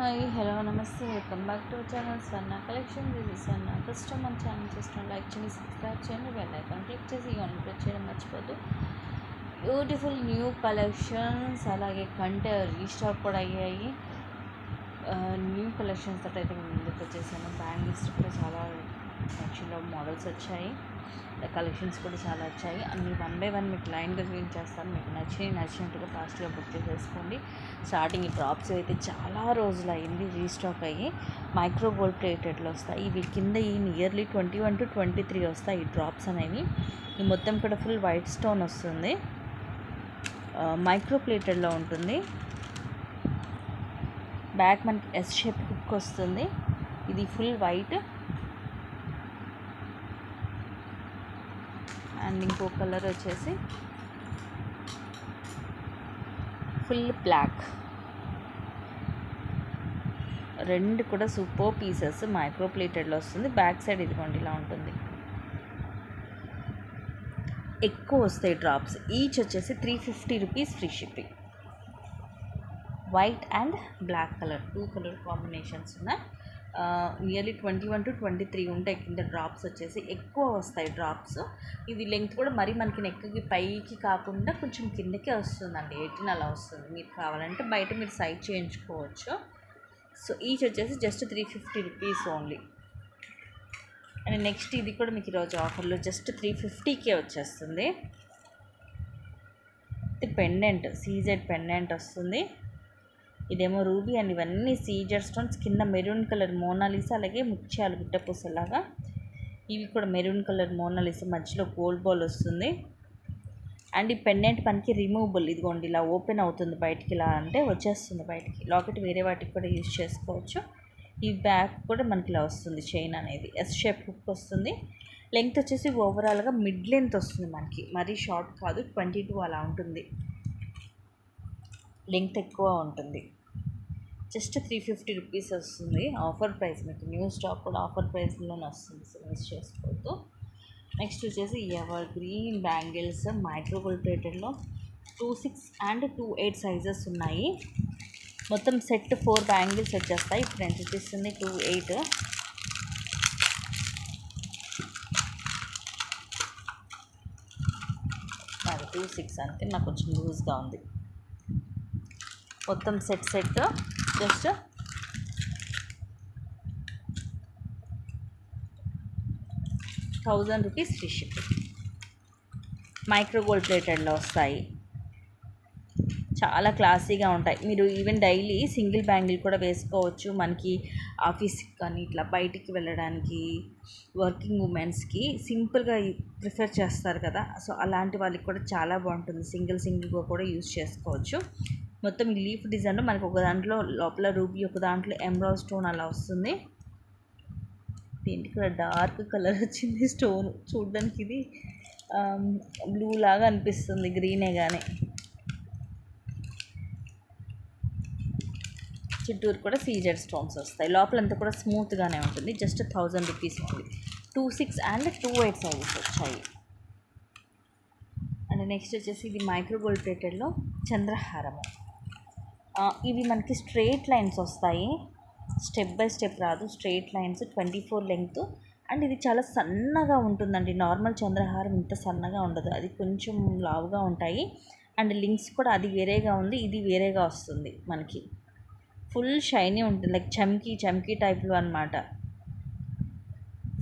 Hi hello నమస్తే welcome back to channel Swarna collection. ఇది స్వర్ణ. First మన ఛానల్ చేస్తున్న లైక్ చేయండి, సబ్స్క్రైబ్ చేయండి, బెల్ ఐకాన్ క్లిక్ చేసి ఆన్ ప్రెస్ చేయడం మర్చిపోద్దు. బ్యూటిఫుల్ న్యూ కలెక్షన్స్ అలాగే కంటే రీస్టాక్ కూడా అయ్యాయి. న్యూ కలెక్షన్స్ తోటి అయితే ముందుకు వచ్చేసాను. బ్యాంగిల్స్ కూడా చాలా యాక్చువల్గా మోడల్స్ వచ్చాయి, కలెక్షన్స్ కూడా చాలా వచ్చాయి. అన్ని వన్ బై వన్ మీకు లైన్గా చూపించేస్తాను. మీకు నచ్చినట్టుగా ఫాస్ట్గా బుక్ చేసేసుకోండి. స్టార్టింగ్ ఈ డ్రాప్స్ అయితే చాలా రోజులు అయింది రీస్టాక్ అయ్యి. మైక్రో గోల్డ్ ప్లేటెడ్లో వస్తాయి ఇవి. కింద ఈ నియర్లీ 21 to 23 వస్తాయి ఈ డ్రాప్స్ అనేవి. ఈ మొత్తం కూడా ఫుల్ వైట్ స్టోన్ వస్తుంది, మైక్రో ప్లేటెడ్లో ఉంటుంది. బ్యాక్ మనకి ఎస్ షేప్ హుక్ వస్తుంది. ఇది ఫుల్ వైట్ అండ్ ఇంకో కలర్ వచ్చేసి ఫుల్ బ్లాక్. రెండు కూడా సూపర్ పీసెస్. మైక్రో ప్లేటెడ్లో వస్తుంది. బ్యాక్ సైడ్ ఇదిగోండి ఇలా ఉంటుంది. ఎక్కువ వస్తాయి డ్రాప్స్. ఈచ్ వచ్చేసి 350 rupees free shipping. White and black colour, 2 colour combinations ఉన్నాయి. నియర్లీ 21 to 23 ఉంటాయి కింద డ్రాప్స్ వచ్చేసి. ఎక్కువ వస్తాయి డ్రాప్స్. ఇది లెంగ్త్ కూడా మరి మనకి నెక్కి పైకి కాకుండా కొంచెం కిందకే వస్తుందండి. 18 అలా వస్తుంది. మీరు కావాలంటే బయట మీరు సైజ్ చేయించుకోవచ్చు. సో ఈచ్ వచ్చేసి just 350 rupees only. And next ఇది కూడా మీకు ఈరోజు ఆఫర్లో జస్ట్ 350కే వచ్చేస్తుంది. ఇది పెండెంట్, సీజెడ్ పెండెంట్ వస్తుంది. ఇదేమో రూబీ అండ్ ఇవన్నీ సీజర్ స్టోన్స్. కింద మెరూన్ కలర్ మోనాలిసా, అలాగే ముత్యాలు గుట్టపూసలాగా. ఇవి కూడా మెరూన్ కలర్ మోనాలిసా, మధ్యలో గోల్డ్ బాల్ వస్తుంది. అండ్ ఈ పెండెంట్ మనకి రిమూవబుల్. ఇదిగోండి ఇలా ఓపెన్ అవుతుంది బయటికి, ఇలా అంటే వచ్చేస్తుంది బయటికి. లాకెట్ వేరే వాటికి కూడా యూజ్ చేసుకోవచ్చు. ఈ బ్యాక్ కూడా మనకి ఇలా వస్తుంది. చైన్ అనేది ఎస్ షేప్ హుక్ వస్తుంది. లెంగ్త్ వచ్చేసి ఓవరాల్గా మిడ్ లెంత్ వస్తుంది మనకి, మరీ షార్ట్ కాదు. 22 అలా ఉంటుంది, లెంగ్త్ ఎక్కువ ఉంటుంది. జస్ట్ 350 రూపీస్ వస్తుంది. ఆఫర్ ప్రైస్ మీకు. న్యూ స్టాక్ కూడా ఆఫర్ ప్రైస్లోనే వస్తుంది, సో మిస్ చేసుకోవద్దు. నెక్స్ట్ వచ్చేసి evergreen bangles micro gold ప్లేటెడ్లో 26 and 28 సైజెస్ ఉన్నాయి. మొత్తం సెట్ 4 బ్యాంగిల్స్ వచ్చేస్తాయి. ఇప్పుడు ఎంత చూపిస్తుంది 28. అది 26 అంటే నాకు కొంచెం లూజ్గా ఉంది. మొత్తం set just 1000 rupees free shipping. Micro gold ప్లేటెడ్లో వస్తాయి. చాలా క్లాసీగా ఉంటాయి. మీరు ఈవెన్ డైలీ సింగిల్ బ్యాంగిల్ కూడా వేసుకోవచ్చు. మనకి ఆఫీస్కి కానీ ఇట్లా బయటికి వెళ్ళడానికి, వర్కింగ్ ఉమెన్స్కి సింపుల్గా ప్రిఫర్ చేస్తారు కదా, సో అలాంటి వాళ్ళకి కూడా చాలా బాగుంటుంది. సింగిల్గా కూడా యూజ్ చేసుకోవచ్చు. మొత్తం ఈ లీఫ్ డిజైన్లో మనకు ఒక దాంట్లో లోపల రూబీ, ఒక దాంట్లో ఎమరాల్డ్ స్టోన్ అలా వస్తుంది. దీనికి కూడా డార్క్ కలర్ వచ్చింది స్టోన్. చూడడానికి ఇది బ్లూ లాగా అనిపిస్తుంది, గ్రీనే కానీ. చుట్టూరు కూడా సీజెడ్ స్టోన్స్ వస్తాయి. లోపలంతా కూడా స్మూత్గానే ఉంటుంది. జస్ట్ 1000 రూపీస్ ఉంది. 26 and 28 సైజెస్ వచ్చాయి. అండ్ నెక్స్ట్ వచ్చేసి ఇది మైక్రో గోల్డ్ ప్లేటెడ్లో చంద్రహారము. ఇవి మనకి స్ట్రెయిట్ లైన్స్ వస్తాయి, స్టెప్ బై స్టెప్ రాదు. Straight lines 24 length. అండ్ ఇది చాలా సన్నగా ఉంటుందండి. నార్మల్ చంద్రహారం ఇంత సన్నగా ఉండదు, అది కొంచెం లావుగా ఉంటాయి. అండ్ లింక్స్ కూడా అది వేరేగా ఉంది, ఇది వేరేగా వస్తుంది మనకి. ఫుల్ షైనీ ఉంటుంది, లైక్ చమ్కీ టైప్లో అనమాట.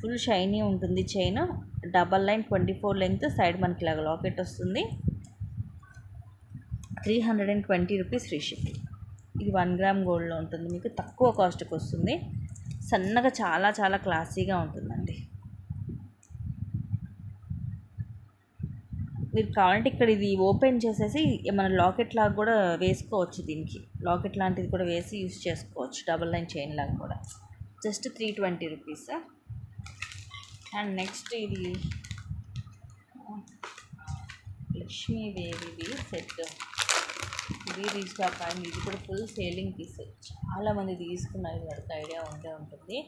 ఫుల్ షైనీ ఉంటుంది. Chain double line 24 length. Side మనకి ఇలాగ లాకెట్ వస్తుంది. 320 రూపీస్ ఫ్రీ షిప్పింగ్. ఇది 1 గ్రామ్ గోల్డ్లో ఉంటుంది. మీకు తక్కువ కాస్ట్కి వస్తుంది. సన్నగా చాలా క్లాసీగా ఉంటుందండి. మీరు కావాలంటే ఇక్కడ ఇది ఓపెన్ చేసేసి మన లాకెట్ లాగా కూడా వేసుకోవచ్చు. దీనికి లాకెట్ లాంటిది కూడా వేసి యూస్ చేసుకోవచ్చు, డబల్ లైన్ చైన్ లాగా కూడా. Just 320 rupees. అండ్ నెక్స్ట్ ఇది లక్ష్మీదేవిది సెట్. ఇది రీస్టాక్ అయింది. ఇది కూడా ఫుల్ సేలింగ్ పీస్. చాలామంది తీసుకున్నారు, వరకు ఐడియా ఉంటే ఉంటుంది.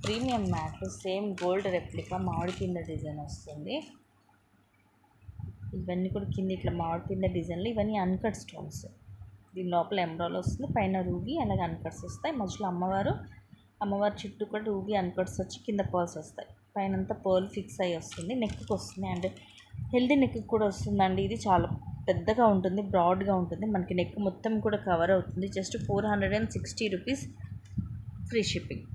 ప్రీమియం మ్యాట్లు, సేమ్ గోల్డ్ రెప్లికా, మామిడి కింద డిజైన్ వస్తుంది. ఇవన్నీ కూడా కింద ఇట్లా మామిడి కింద డిజైన్లు. ఇవన్నీ అన్కట్ స్టోన్స్. దీని లోపల ఎమరాల్డ్ వస్తుంది, పైన రూబీ అలాగే అన్కట్స్ వస్తాయి, మధ్యలో అమ్మవారి చుట్టూ కూడా రూబీ అన్కట్స్ వచ్చి కింద పర్ల్స్ వస్తాయి, పైన అంతా పర్ల్ ఫిక్స్ అయ్యి వస్తుంది, నెక్కి వస్తుంది. అండ్ హెల్దీ నెక్ కూడా వస్తుందండి. ఇది చాలా పెద్దగా ఉంటుంది, బ్రాడ్గా ఉంటుంది, మనకి నెక్ మొత్తం కూడా కవర్ అవుతుంది. Just 460 rupees, free shipping.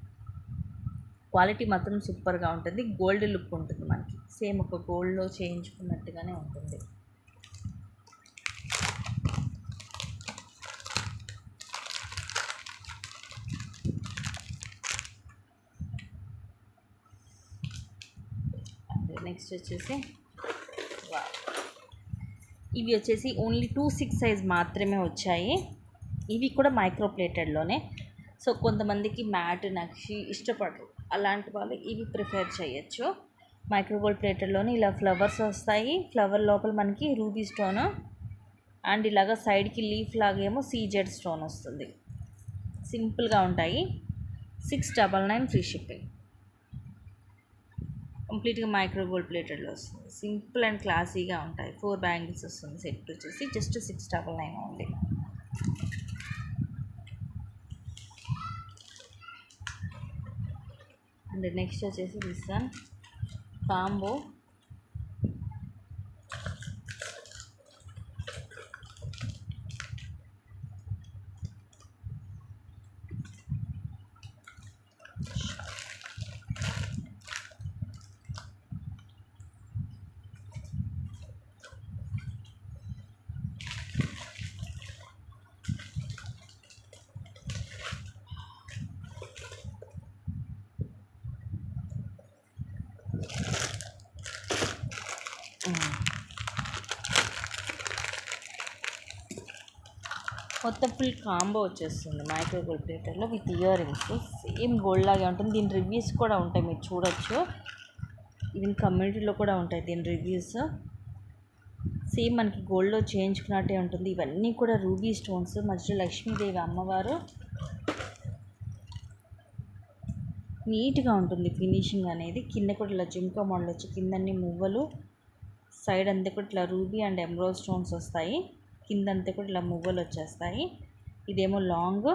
Quality మాత్రం సూపర్గా ఉంటుంది, గోల్డ్ లుక్ ఉంటుంది మనకి, సేమ్ ఒక గోల్డ్లో చేయించుకున్నట్టుగానే ఉంటుంది. నెక్స్ట్ వచ్చేసి ఇవి వచ్చేసి ఓన్లీ 2/6 సైజ్ మాత్రమే వచ్చాయి. ఇవి కూడా మైక్రో ప్లేటెడ్లోనే. సో కొంతమందికి మ్యాట్ నక్షి ఇష్టపడరు, అలాంటి వాళ్ళు ఇవి ప్రిఫర్ చేయొచ్చు. మైక్రోగోల్డ్ ప్లేటెడ్లోనే ఇలా ఫ్లవర్స్ వస్తాయి, ఫ్లవర్ లోపల మనకి రూబీ స్టోన్ అండ్ ఇలాగ సైడ్కి లీఫ్ లాగేమో సీజెడ్ స్టోన్ వస్తుంది. సింపుల్గా ఉంటాయి. 699 ఫ్రీ షిప్పింగ్. కంప్లీట్గా మైక్రోగోల్డ్ ప్లేటెడ్లో వస్తుంది, సింపుల్ అండ్ క్లాసీగా ఉంటాయి. 4 బ్యాంగిల్స్ వస్తుంది సెట్ వచ్చేసి జస్ట్ 699 ఓన్లీ. అండ్ నెక్స్ట్ వచ్చేసి దిస్ వన్ కాంబో. మొత్తం ఫుల్ కాంబో వచ్చేస్తుంది మైక్రోగోల్డ్ ప్లేటర్లో with earrings, same gold లాగే ఉంటుంది. దీని రివ్యూస్ కూడా ఉంటాయి, మీరు చూడొచ్చు. ఈవెన్ కమ్యూనిటీలో కూడా ఉంటాయి దీని రివ్యూస్. సేమ్ మనకి గోల్డ్లో చేయించుకున్నట్టే ఉంటుంది. ఇవన్నీ కూడా రూబీ స్టోన్స్, మధ్యలో లక్ష్మీదేవి అమ్మవారు. నీట్గా ఉంటుంది ఫినిషింగ్ అనేది. కింద కూడా ఇలా జుంకా మోడల్ వచ్చి కిందన్ని మువ్వలు, సైడ్ అంతా కూడా ఇట్లా రూబీ అండ్ ఎమరాల్డ్ స్టోన్స్ వస్తాయి, కింద అంతా కూడా ఇలా మువ్వలు వచ్చేస్తాయి. ఇదేమో లాంగ్,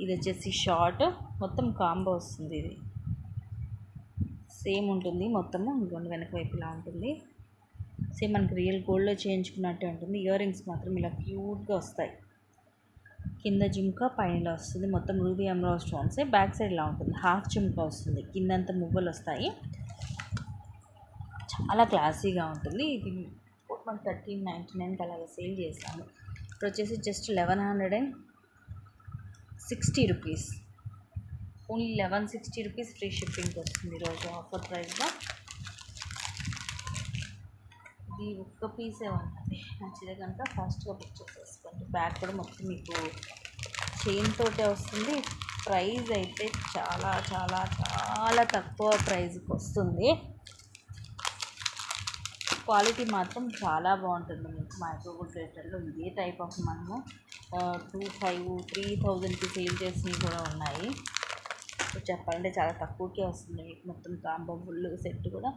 ఇది వచ్చేసి షార్ట్, మొత్తం కాంబో వస్తుంది. ఇది సేమ్ ఉంటుంది మొత్తము. ఇంకొంచెం వెనక వైపు ఇలా ఉంటుంది, సేమ్ మనకి రియల్ గోల్డ్లో చేయించుకున్నట్టే ఉంటుంది. ఇయర్ రింగ్స్ మాత్రం ఇలా క్యూట్గా వస్తాయి, కింద జుంకా పైన వస్తుంది, మొత్తం రూబీ ఎమరాల్డ్ స్టోన్సే. బ్యాక్ సైడ్ ఇలా ఉంటుంది, హాఫ్ జుంకా వస్తుంది, కిందంతా మువ్వలు వస్తాయి. చాలా క్లాసీగా ఉంటుంది. ఇది మనం 1399కి అలాగే సేల్ చేసాము. ఇప్పుడు వచ్చేసి just 1160 rupees, only 1160 rupees free షిప్పింగ్కి వస్తుంది ఈరోజు ఆఫర్ ప్రైస్లో. ఇది ఒక్క పీసే ఉంటుంది, నచ్చితే కనుక ఫాస్ట్గా బుక్ చేసేసుకోండి. బ్యాగ్ కూడా మొత్తం మీకు చైన్ తోటే వస్తుంది. ప్రైస్ అయితే చాలా చాలా చాలా తక్కువ ప్రైస్కి వస్తుంది. క్వాలిటీ మాత్రం చాలా బాగుంటుంది. మీకు మైక్రోగోల్డ్ ప్లేటర్లో ఇదే టైప్ ఆఫ్ మనము 2,500-3,000కి సేల్ చేసినవి కూడా ఉన్నాయి. చెప్పాలంటే చాలా తక్కువకే వస్తుంది మీకు మొత్తం కాంబో ఫుల్ సెట్ కూడా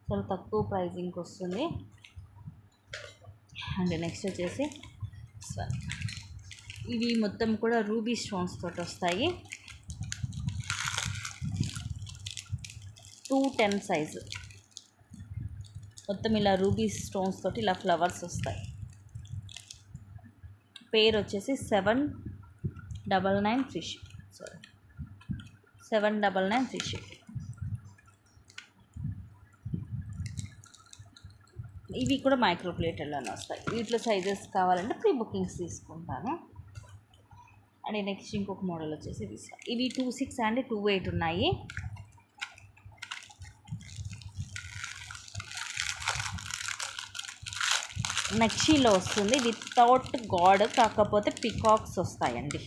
చాలా తక్కువ ప్రైజింగ్కి వస్తుంది. అండ్ నెక్స్ట్ వచ్చేసి ఇవి మొత్తం కూడా రూబీ స్టోన్స్ తోటి వస్తాయి. 210 సైజు, మొత్తం ఇలా రూబీ స్టోన్స్ తోటి ఇలా ఫ్లవర్స్ వస్తాయి. పేరు వచ్చేసి 799 ఫ్రీ షిప్పింగ్. 799 free shipping. ఇవి కూడా మైక్రో ప్లేటర్లోనే వస్తాయి. వీటిలో సైజెస్ కావాలంటే ప్రీ బుకింగ్స్ తీసుకుంటాను. అండ్ నెక్స్ట్ ఇంకొక మోడల్ వచ్చేసి ఇవి 26 అండ్ 28 ఉన్నాయి. నక్షీలో వస్తుంది వితౌట్ గాడ్, కాకపోతే పికాక్స్ వస్తాయండి.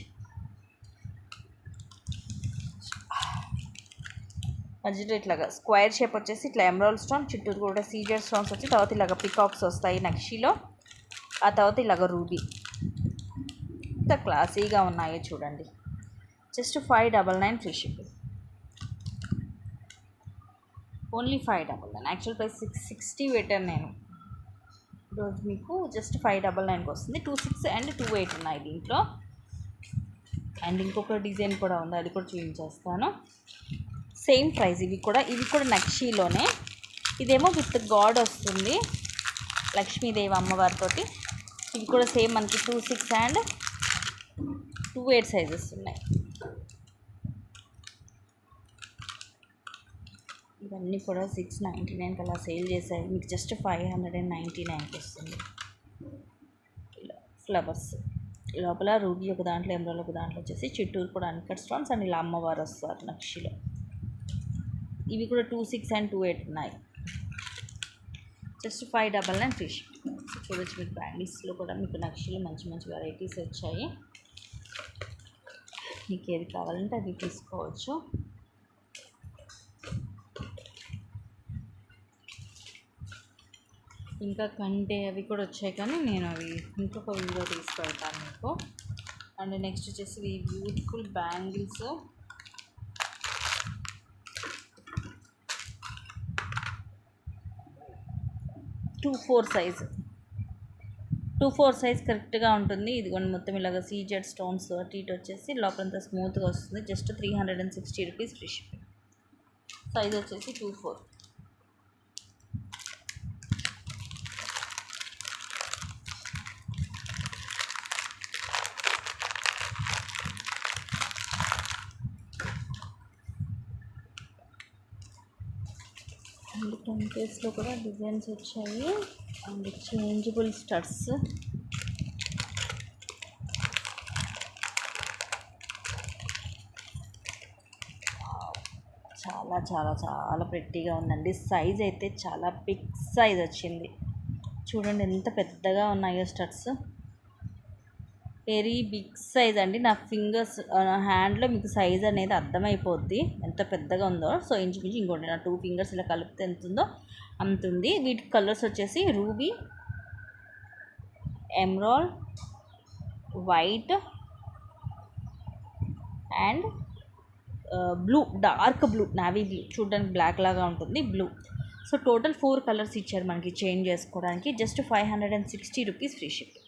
మధ్యలో ఇట్లాగా స్క్వేర్ షేప్ వచ్చేసి ఇట్లా ఎమరాల్డ్ స్టోన్, చుట్టూరు కూడా సీజర్ స్టోన్స్ వచ్చి తర్వాత ఇలాగ పికాక్స్ వస్తాయి నక్షీలో. ఆ తర్వాత ఇలాగ రూబీ. ఇంత క్లాసీగా ఉన్నాయో చూడండి. Just 599 free shipping, only 599. Actual price 660 పెట్టాను నేను, ఈరోజు మీకు జస్ట్ 599కి వస్తుంది. 26 అండ్ 28 ఉన్నాయి దీంట్లో. అండ్ ఇంకొక డిజైన్ కూడా ఉంది, అది కూడా చూపించేస్తాను. Same price. ఇవి కూడా నక్షీలోనే. ఇదేమో విత్ గాడ్ వస్తుంది, లక్ష్మీదేవి అమ్మవారితోటి. ఇవి కూడా సేమ్ మనకి 26 అండ్ 28 సైజెస్ ఉన్నాయి. ఇవన్నీ కూడా 699కి అలా సేల్ చేశారు. మీకు జస్ట్ 599కి వస్తుంది. ఇలా ఫ్లవర్స్ లోపల రూబీ ఒక దాంట్లో, ఎమరాల్డ్ ఒక దాంట్లో వచ్చేసి చిట్టూరు కూడా అన్కట్ స్టోన్స్ అండ్ ఇలా అమ్మవారు వస్తారు నక్షిలో. ఇవి కూడా 26 అండ్ 28 ఉన్నాయి. Just 599 free shipping. చూడొచ్చు మీకు బ్యాంగిల్స్లో కూడా మీకు నక్షిలో మంచి మంచి వెరైటీస్ వచ్చాయి. మీకు ఏది కావాలంటే అది తీసుకోవచ్చు. ఇంకా కంటే అవి కూడా వచ్చాయి, కానీ నేను అవి ఇంకొక వీడియో తీసి పెడతాను మీకు. అండ్ నెక్స్ట్ వచ్చేసి ఈ beautiful bangles. Two four size కరెక్ట్గా ఉంటుంది. ఇదిగోండి మొత్తం ఇలాగ సీజెడ్ స్టోన్స్ టీట్ వచ్చేసి లోపలంతా స్మూత్గా వస్తుంది. Just 360 rupees free shipping. Size వచ్చేసి 24. అండ్ టెంకేస్లో కూడా డిజైన్స్ వచ్చాయి. And changeable studs. చాలా చాలా చాలా ప్రెట్టీగా ఉందండి. సైజ్ అయితే చాలా బిగ్ సైజ్ వచ్చింది. చూడండి ఎంత పెద్దగా ఉన్నాయో స్టడ్స్. వెరీ బిగ్ సైజ్ అండి. నా ఫింగర్స్, నా హ్యాండ్లో మీకు సైజ్ అనేది అర్థమైపోద్ది ఎంత పెద్దగా ఉందో. సో ఇంచుమించు ఇంకోటి నా 2 ఫింగర్స్ ఇలా కలిపితే ఎంత ఉందో అంత ఉంది. వీటి కలర్స్ వచ్చేసి ruby, emerald, white and blue, dark blue, navy blue, చూడడానికి బ్లాక్ లాగా ఉంటుంది బ్లూ. సో టోటల్ 4 కలర్స్ ఇచ్చారు మనకి చేంజ్ చేసుకోవడానికి. Just 560 rupees free shipping.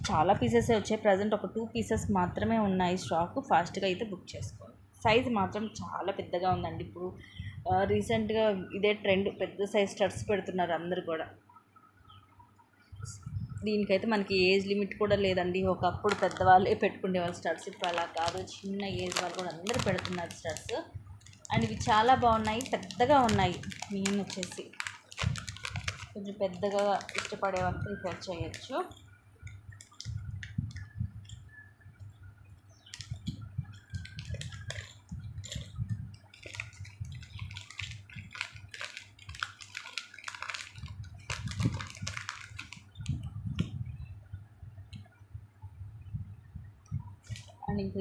చాలా పీసెస్ వచ్చాయి. ప్రజెంట్ ఒక 2 పీసెస్ మాత్రమే ఉన్నాయి స్టాక్. ఫాస్ట్గా అయితే బుక్ చేసుకోండి. సైజ్ మాత్రం చాలా పెద్దగా ఉందండి. ఇప్పుడు రీసెంట్గా ఇదే ట్రెండ్, పెద్ద సైజ్ స్టడ్స్ పెడుతున్నారు అందరు కూడా. దీనికైతే మనకి ఏజ్ లిమిట్ కూడా లేదండి. ఒకప్పుడు పెద్దవాళ్ళే పెట్టుకునే వాళ్ళు స్టడ్స్, ఇప్పుడు అలా కాదు. చిన్న ఏజ్ వాళ్ళు కూడా అందరూ పెడుతున్నారు స్టడ్స్. అండ్ ఇవి చాలా బాగున్నాయి, పెద్దగా ఉన్నాయి. నేను వచ్చేసి కొంచెం పెద్దగా ఇష్టపడే వాళ్ళు ప్రిఫర్ చేయొచ్చు. అండ్ ఇంకా